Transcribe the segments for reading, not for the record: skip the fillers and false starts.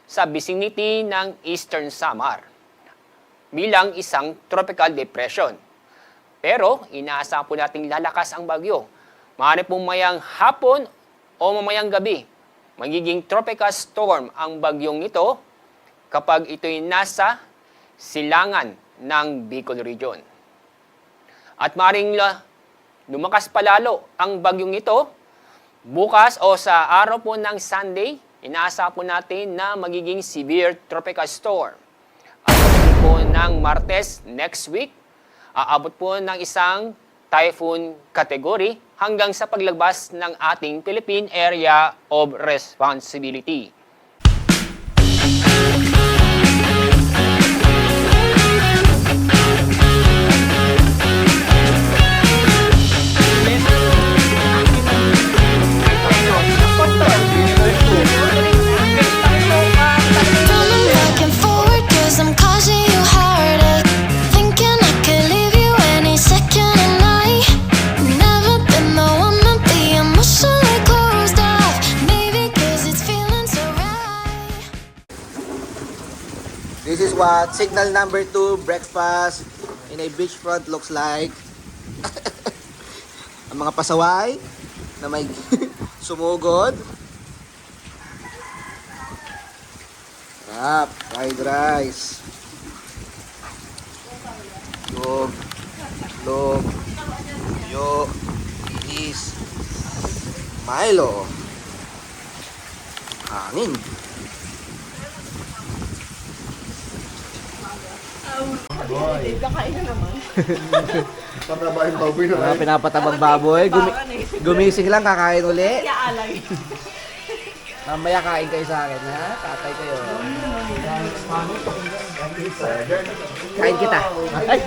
sa vicinity ng Eastern Samar bilang isang tropical depression. Pero inaasahan po nating lalakas ang bagyo. Maaari pong mayang hapon o mamayang gabi, magiging tropical storm ang bagyong ito kapag ito'y nasa silangan ng Bicol Region. At maaaring lumakas palalo ang bagyong ito bukas o sa araw po ng Sunday. Inaasahan po natin na magiging severe tropical storm. At pagdating po ng Martes next week, aabot po ng isang typhoon category hanggang sa paglabas ng ating Philippine Area of Responsibility. This is what signal number 2 breakfast in a beachfront looks like. Ang mga pasaway na may sumugod. Fried rice. Log, yo, is, Milo. Hangin. Kakain na naman. Patabahin baboy na. Mga pinapatabang baboy. Gumising lang, kakain uli. Iaalay. Mamaya kain kayo sa akin, ha? Tatay kayo. Kain kita. Ay!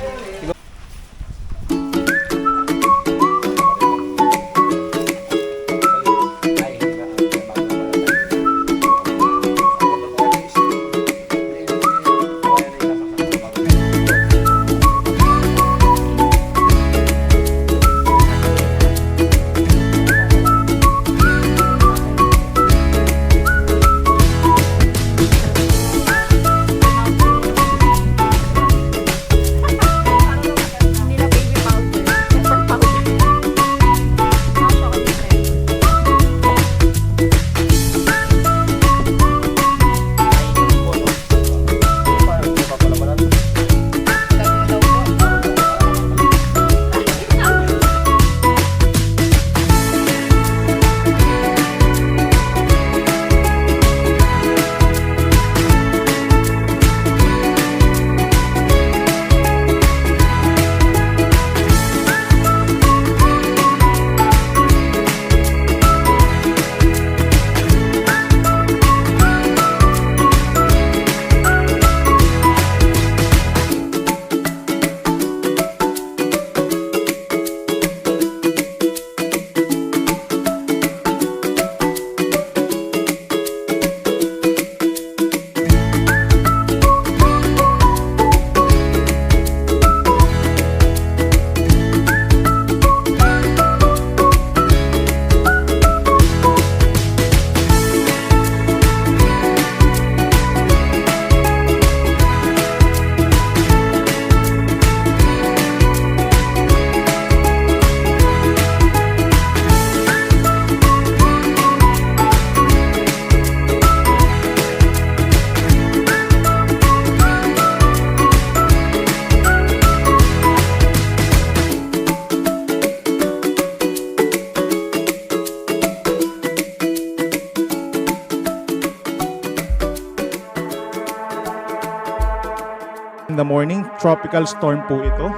In the morning, tropical storm po ito.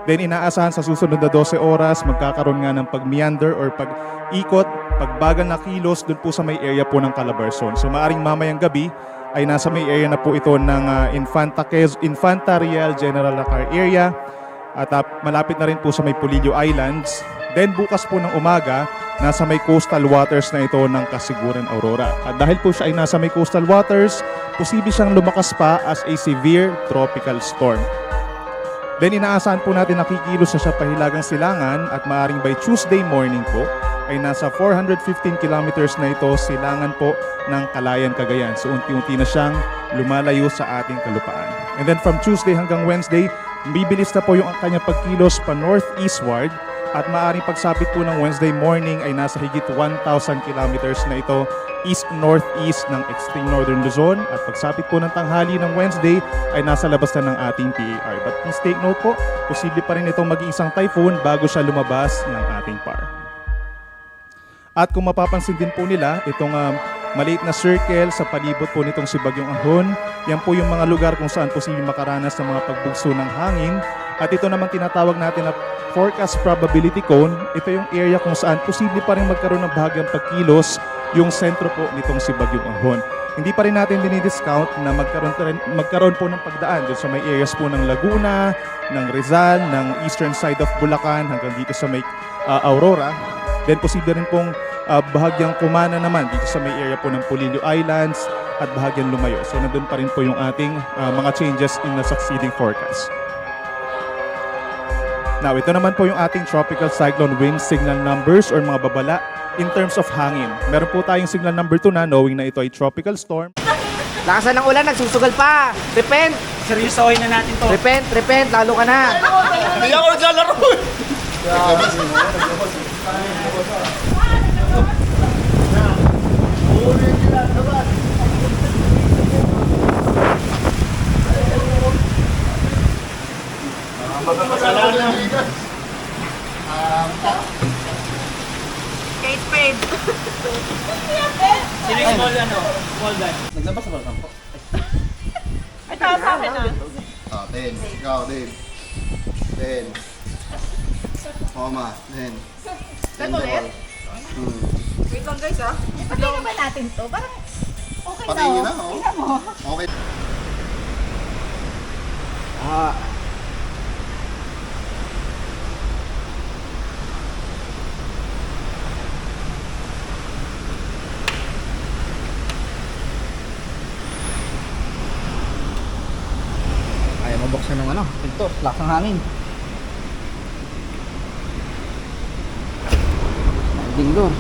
Then inaasahan sa susunod na 12 oras, magkakaroon nga ng pag-meander or pag-ikot, pagbagal na kilos dun po sa may area po ng Calabarzon. So maaring mamayang gabi ay nasa may area na po ito ng Infanta Real General Lacar area at malapit na rin po sa may Polillo Islands. Then bukas po ng umaga, nasa may coastal waters na ito ng Kasiguran, Aurora. At dahil po siya ay nasa may coastal waters, posible siyang lumakas pa as a severe tropical storm. Then inaasahan po natin nakikilos na siya pahilagang silangan at maaring by Tuesday morning po ay nasa 415 kilometers na ito silangan po ng Calayan, Cagayan. So unti-unti na siyang lumalayo sa ating kalupaan. And then from Tuesday hanggang Wednesday, bibilis na po yung kanyang pagkilos pa northeastward at maaaring pagsapit po ng Wednesday morning ay nasa higit 1,000 kilometers na ito east-northeast ng extreme northern Luzon at pagsapit po ng tanghali ng Wednesday ay nasa labas na ng ating PAR. But please take note po, posible pa rin itong maging isang typhoon bago siya lumabas ng ating PAR. At kung mapapansin din po nila, itong maliit na circle sa palibot po nitong si Bagyong Ahon, yan po yung mga lugar kung saan posible makaranas ng mga pagbugso ng hangin. At ito naman tinatawag natin na forecast probability cone. Ito yung area kung saan posible pa rin magkaroon ng bahagyang pagkilos yung sentro po nitong si Bagyong Ahon. Hindi pa rin natin dinidiscount na magkaroon po ng pagdaan dun sa may areas po ng Laguna, ng Rizal, ng eastern side of Bulacan hanggang dito sa may Aurora. Then posible rin pong bahagyang kumana naman dito sa may area po ng Polillo Islands at bahagyang lumayo. So nandun pa rin po yung ating mga changes in the succeeding forecast. Now, ito naman po yung ating tropical cyclone wind signal numbers or mga babala in terms of hangin. Meron po tayong signal number 2 na knowing na ito ay tropical storm. Lakasan ng ulan, nagsusugal pa. Repent. Seryosohin na natin to. Repent, lalo ka na. Hindi ako naglalaro. Kate Spade. Sino yung small small guy? Naglabas sa balkan po. Ay, tao sa akin ah. 10. Ikaw, 10. 10. Oma, 10. Ten ulit? Wait lang guys ah. Ipagay naman natin to. Parang okay na. Patingin na, oh. Tingnan mo. Okay. Ayaw mabuksan ng pinto, lakas ng hangin. Sliding door.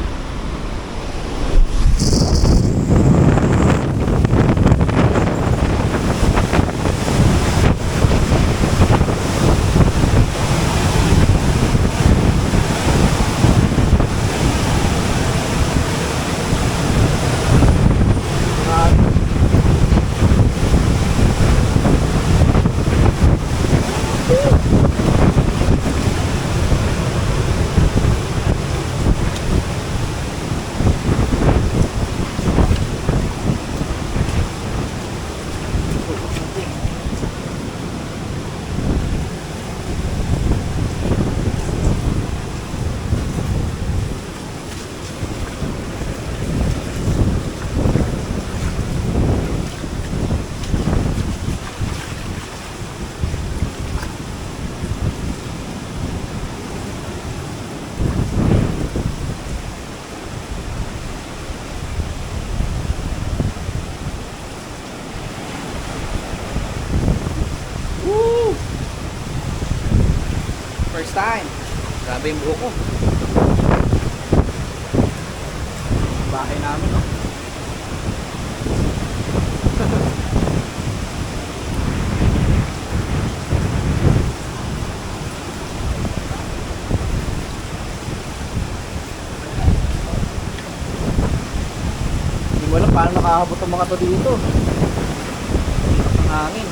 First time. Grabe yung buhok ko. Bahay namin, no? Hindi mo alam paano nakakabot ang mga to dito. Ang hangin.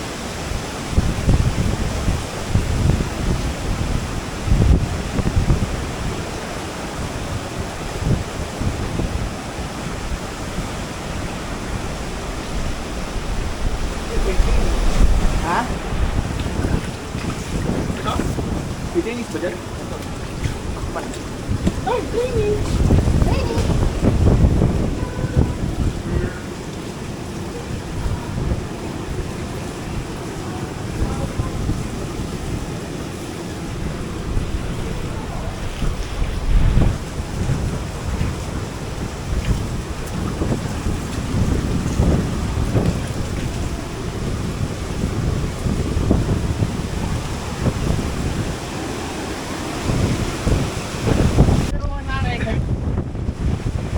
Ha? Pitinis ba dyan? Oh, cleaning. Cleaning.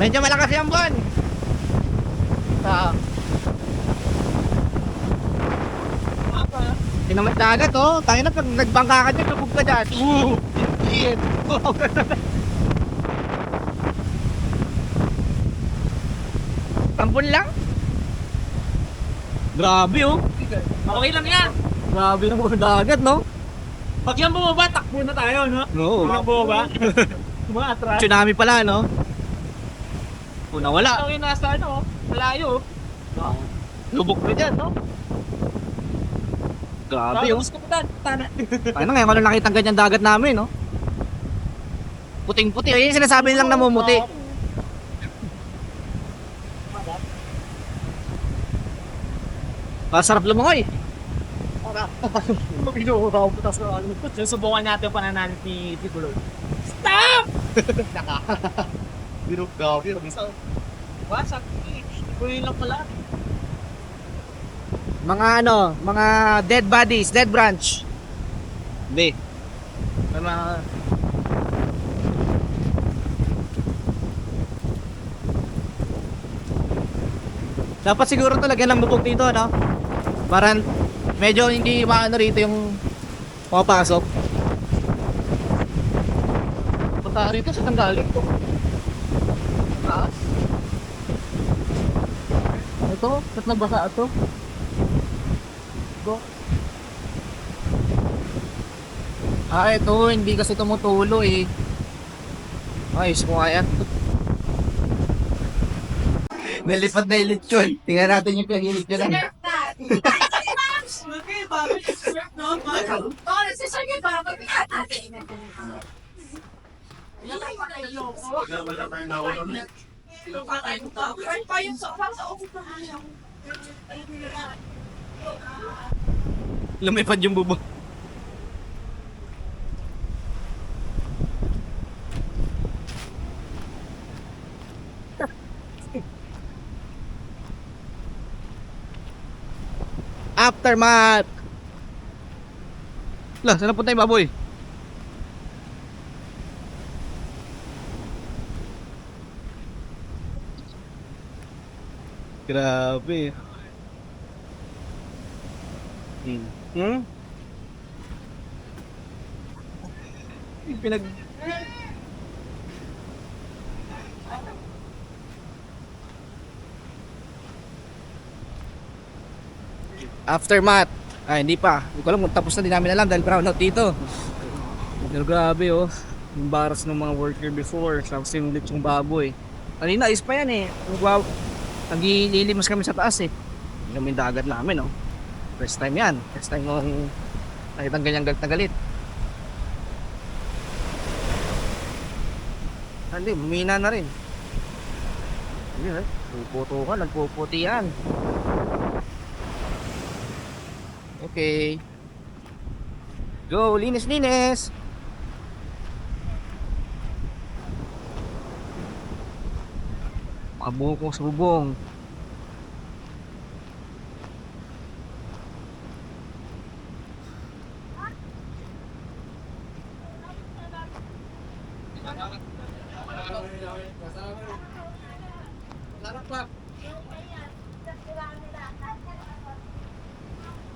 Medyo malakas yung buwan. Tinamay dagat oh. Tayo na pag nagbangka ka dyan, lubog ka dyan. Shit. Tampon lang? Grabe oh. Okay lang yan. Grabe na mga dagat no? Pag yan bumaba, takbo na tayo, no? No. Pag bumaba. Mga atras. Tsunami pala no? Kung nawala. Okay, nasa ano, malayo. Lubog na dyan no? Grabe oh. Tapos kapitan, tana. Ay na ngayon ko lang nakita ang ganyan dagat namin no? Puting-puti. Ayun yung sinasabi nilang namumuti. Masarap lumangoy. Susubukan natin yung pananalit ni Tibuloy. Biro gabi. Wasak. Tibuloy lang pala. Mga ano, mga dead bodies, dead branch. Hindi. Mga dapat siguro talaga lang lubog dito, no? Para medyo hindi maano rito yung pumapasok. Punta rito sa tanggaling to. Taas. Ito, ba't nagbasa ito? Go. Ito, hindi kasi tumutulo eh. Ayos mo nga yan. Nalipad na yung lechon. Tingnan natin yung pinag-lechon na. Okay, bakit sweat no? Oh, nagsisagay para magbigat natin. Ay, pa yung sa upo na ayaw. Lumipad yung bubong. Aftermath. Lah, saan napunta yung baboy? Grabe. Hmm? Pinag... Aftermath. Ay, hindi pa. Hindi ko alam kung tapos na, din namin alam dahil brown out dito. Pero grabe oh. Yung baras ng mga worker before. Tapos yung lechong baboy. Kanina, is pa yan eh. Wow. Naglilimas kami sa taas eh. Yung kami dagat namin oh. First time yan. First time nung nakitang ganyang galit na galit. Hindi, bumina na rin. Hindi eh. Puputo ka, nagpuputi yan. Okay. Go, linis, linis. Mabuko sa bubong.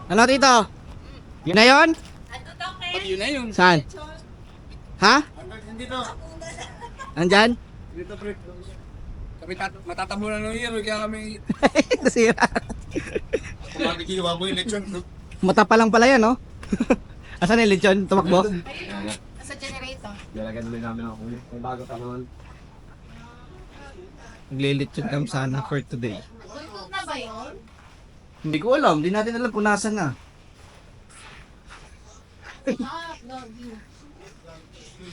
Ano tito? Yun na yun? Yun na yun. Saan? Ha? Dito. Andyan? Dito, pre. Kami matatablo na ng year, kaya kami Nasira. kumakikiwa ko yung lechon. Mata pa lang pala yan, no? Asan yung lechon? Tumakbo? Sa generator. Lalagyan ulit namin ako. May bago pa naman. Naglilechon kami sana for today. Tulog na ba yun? Hindi ko alam. Hindi natin alam kung nasan na.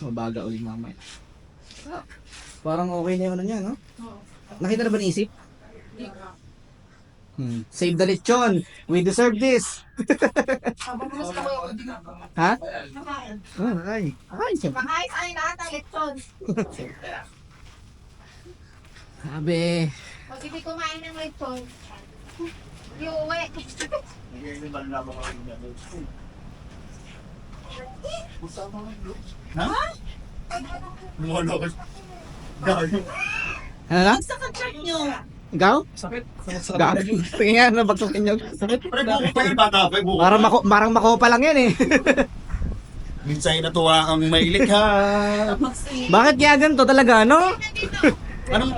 Mabaga ulit mamaya. Parang okay na yung ano niya, no? Nakita na ba naisip? Save the lechon. We deserve this. Ha? Ay. Ay, siyempre. Makaayos ay lahat ng lechon. Sabi. Pag hindi kumain ng lechon, di uwi. Ano na? Sa contract nyo. Ikaw? Sakit. Gagi. Tingin nga, nabagsakin niyo. Sakit. Parang mako pa lang yan eh. Minsan natuwa kang mailik ha. Bakit kaya ganito talaga, no?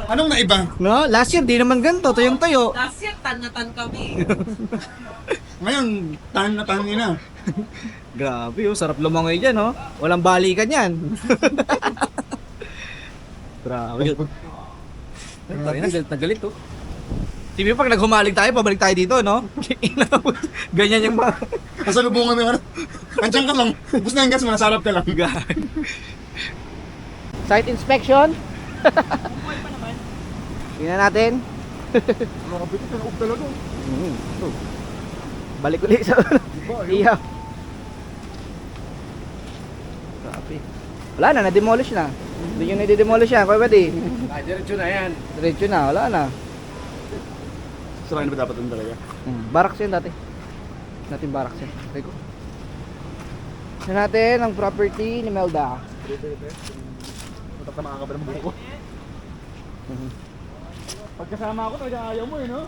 Anong naiba? No? Last year, di naman ganito. Tuyong tayo. Last year, tan kami. Ngayon, tahan na tahan na. Grabe, oh. Sarap lumangoy dyan, oh. Walang balikan yan. Grabe yun. Ay, galit na galit, oh. Sabi pag naghumaling tayo, pabalik tayo dito, no? Ganyan yung mga... Kasalubungan mo ano? Andiyan ka lang. Ubus na yung gas mo, nasarap ka lang. Site inspection. Tingnan natin. Nakabit ka na talaga. Balik ulit sa ihaw. Grabe. Wala na, na-demolish na. Hindi yung na-demolish yan, kuya pwede. Diretso na yan. Diretso na, wala na. Saan ba dapat yung talaga? Barracks yan dati. Natin barracks yan. Okay ko. Tignan natin ang property ni Melda. Matatamaan ka ba ng buko? Pagkasama ako, talaga ayaw mo eh, no?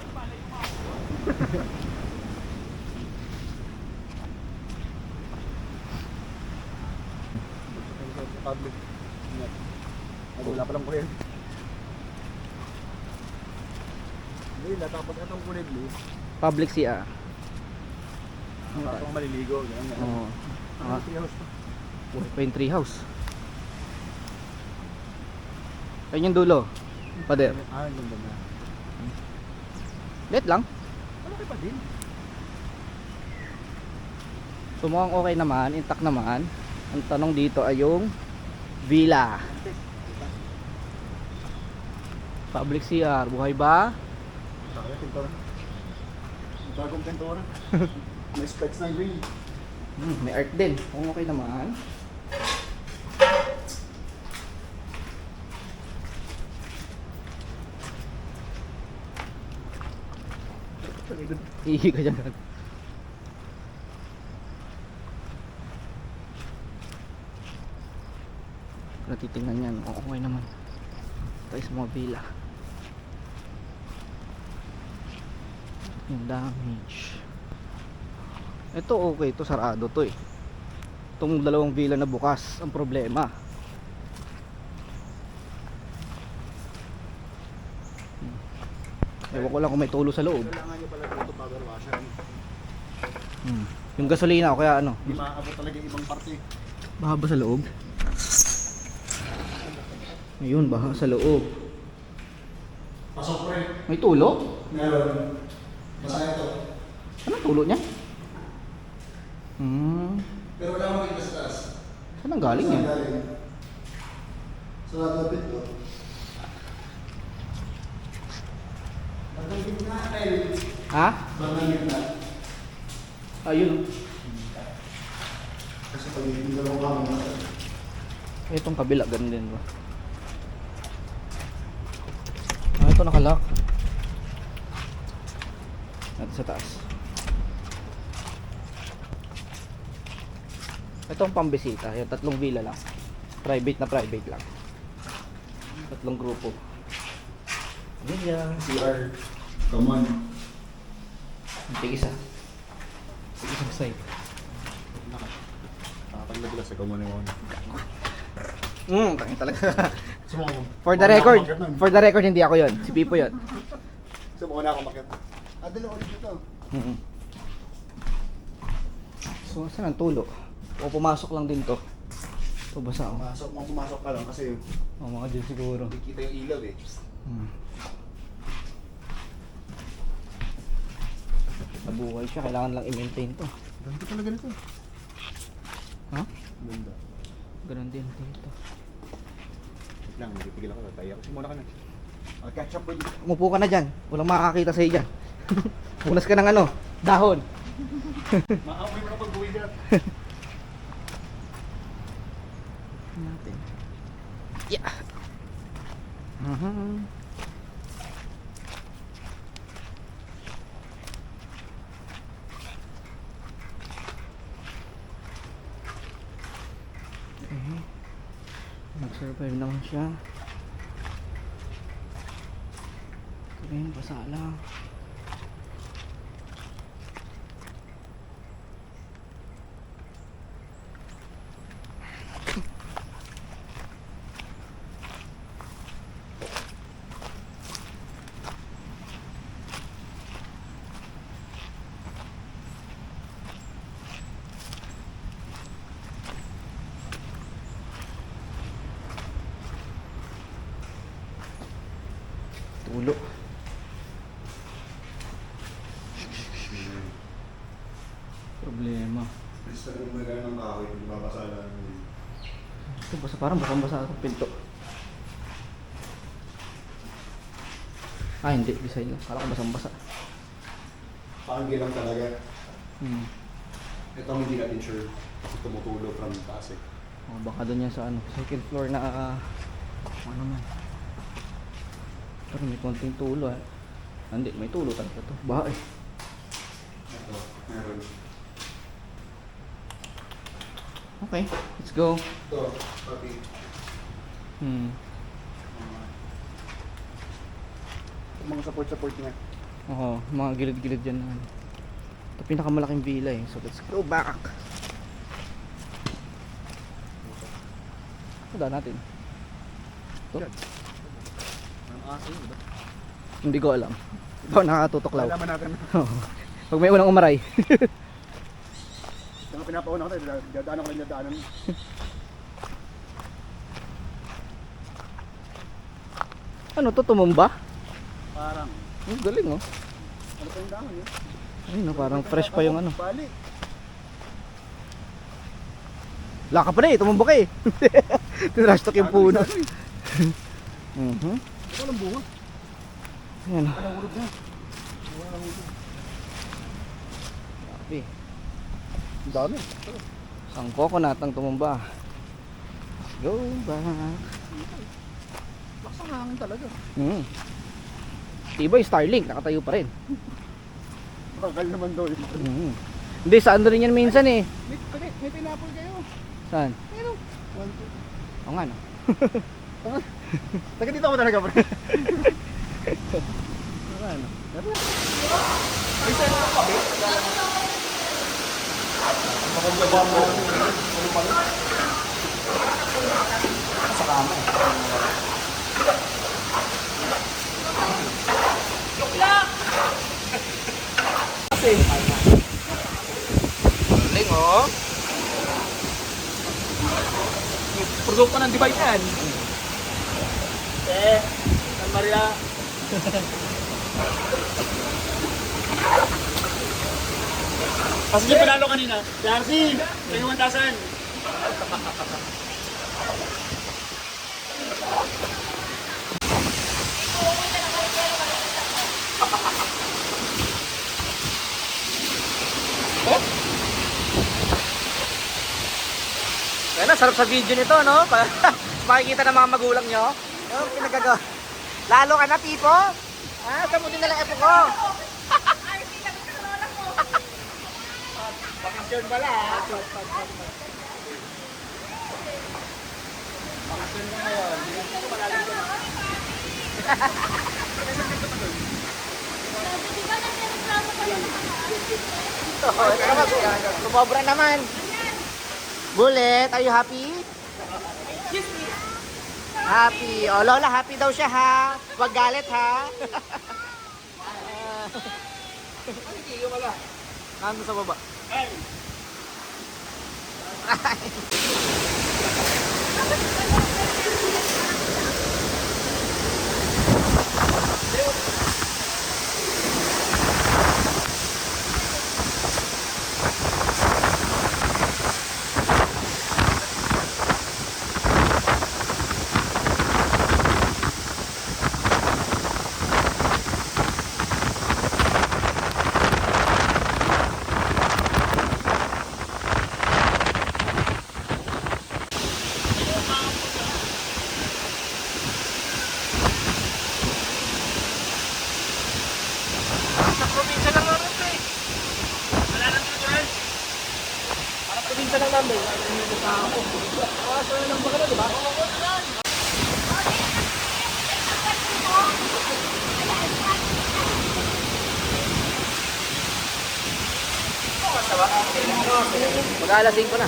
Public. Wala pa lang ko yan. Hindi, natapos itong kulid, Lee. Public CR. Tapos maliligo, ganyan. Oo. Pa yung tree house. Ayun yung dulo. Pader. Ah, yung ganda na. Let lang. Malaki pa din. So mukhang okay naman, intact naman. Ang tanong dito ay yung villa. Public CR, buhay ba? Kaya, pintura. Bagong pintura. May specs ng green. May art din. Kung okay naman. Ihi ka dyan. Natitingnan yan. Okay naman. Tayo sa mga villa. Yung damage. Ito okay. Ito sarado to eh. Itong dalawang villa na bukas. Ang problema. Ewan ko lang kung may tulo sa loob. Kailangan nyo pala ito power washer. Yung gasolina o kaya ano. Hindi maaabot talaga yung ibang parte. Baha ba sa loob? Ayun, baha sa loob. Pasok ko rin. May tulo? Meron. Basta ito. Anong tulo niya? Pero wala akong makita sa taas. Saan ang galing yan? Sa lapit ko. Bandang gitna kayo. Ha? Bandang gitna. Ayun. Kasi pag yung dalawang kamo na. Itong kabila, ganun din ba? Ah, ito nakalock. Natin sa taas. Ito ang pambisita. Yung tatlong villa lang. Private na private lang. Tatlong grupo. Ayan. CR. Come on. Tig-isa. Tig-isang side. Nakapaglabulas sa come on yung Tangin talaga. Sumuko. For the record, hindi ako yon. Si Pipo yon. Sumuko na ako makit. Dala ulit ito. So, saan ang tulo? O pumasok lang din to. Ito basa oh. Pumasok ka lang kasi Oh, mga dyan siguro. hindi kita yung ilaw eh. Nabuhay siya, kailangan lang i-maintain to. Ganda talaga nito. Ha? Ganda. Ganun din dito. Wait lang, nagpipigil ako. Tataya kasi muna ka na. I'll catch up with you. Umupo ka na dyan. Walang makakakita sa'yo dyan. Punas ka ng ano, dahon. Maaaway mo na pag-uwi ka. Natin. Yeah. Nag-survive naman siya. Ayun, basa lang. Tulo. Problema. Basta kung magana ng kahoy, hindi mapasala. Ito basa, parang basang-basa sa pinto. Ah, hindi. Design lang. Kala ko basang-basa. Panggi lang talaga. Hmm. Ito ang hindi natin sure. Tumutulo from taas eh. Oh, baka doon yan sa ano, second floor na ano man. Pero may konting tulo eh. Hindi, may tulo talaga to. Baha eh. Ito, meron. Okay, let's go. Ito, papi. Mga support niya. Oo, mga gilid-gilid dyan na ano. Ito pinakamalaking villa eh. So let's go back. Ito natin. Ito. Hindi ko alam. Ito nakatutuklaw. Alaman natin. Pag may unang umaray. Yung pinapauna ko tayo, dadaanan ko lang yung daanan. Ano to, tumumba? Parang, Galing oh. ano pa yung dahon yun? Ayun oh, parang fresh pa yung ano. Balik. Laka pa na eh, tumumba ka eh. Tinrashtok yung puno. Ito walang bunga. Ayan oh. Walang urog na. Walang urog. Grabe. Ang dami. Isang coconut ang tumumba. Let's go back. Lakas ang hangin talaga. Tibay, Starlink, nakatayo pa rin. Bakal naman daw yun. Hindi, saan doon rin yan minsan eh. May tinapol kayo. Saan? Ano? Oo nga no. Taga dito ako talaga bro. Ano? Galing oh. Produkto ng Dubai yan. San Maria. Kasi yung pinalo kanina. Darcy, may 1,000. Kaya na, sarap sa video nito, no? Makikita ng mga magulang nyo. Yung pinagagawa. Lalo ka na, Pipo? Ah, samutin na lang epo ko. Bakasyon pala. Sumobra naman. Bullet, are you happy? Happy. Oh, Lola, happy daw siya ha. Huwag galit ha. Nandun sa baba. Probinsya lang naman ito eh. Wala nang tuturan. Parang probinsya lang namin. Kaso lang ba ka na, di ba? Mag-alasing ko na.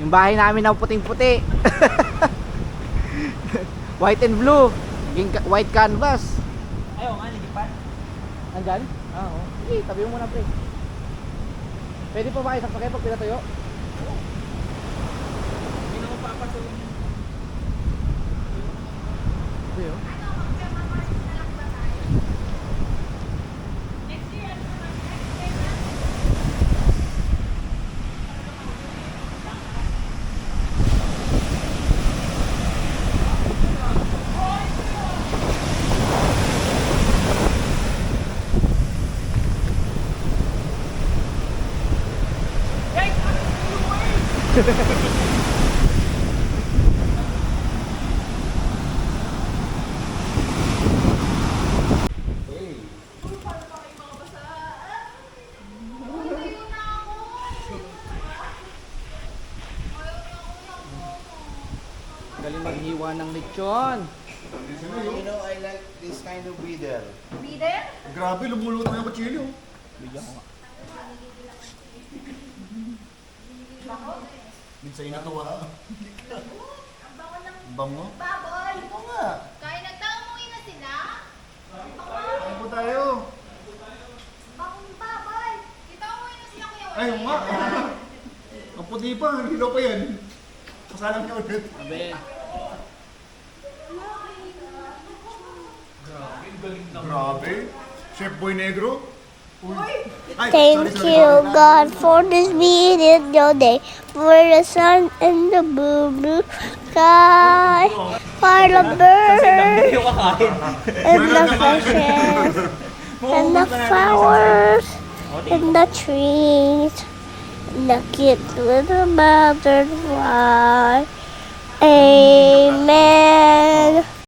Yung bahay namin na puting-puti. White and blue. Naging white canvas. Ayaw nga, nilipat. Andyan? Ah, oo. Sige, tabi mo muna, pre. Pwede pa ba kayo sakto kayo pag pinatuyo? Hindi na mapapasok. Sige, oh. Galing maghiwa ng lechon. You know, I like this kind of breeder. Breeder? Grabe, lumulot na yung kutsilyo. Bigyan ko nga. Minsan yung natuwa. Ang bango ng Bango? baboy. Oo nga. Kaya nagtamuin na sila. Ano po tayo? Bangong baboy. Itamuin na sila kuya. Ay, oo nga. Ang puti pa, ang hilo pa yan. Kasalang niya ulit. Abe. Grabe. Chef Boy Negro. Uy. Ay, Thank sorry, you, sorry. God, for this beautiful day, for the sun and the blue sky, for the birds and the fishes and the flowers and the trees and the cute little butterfly. Amen.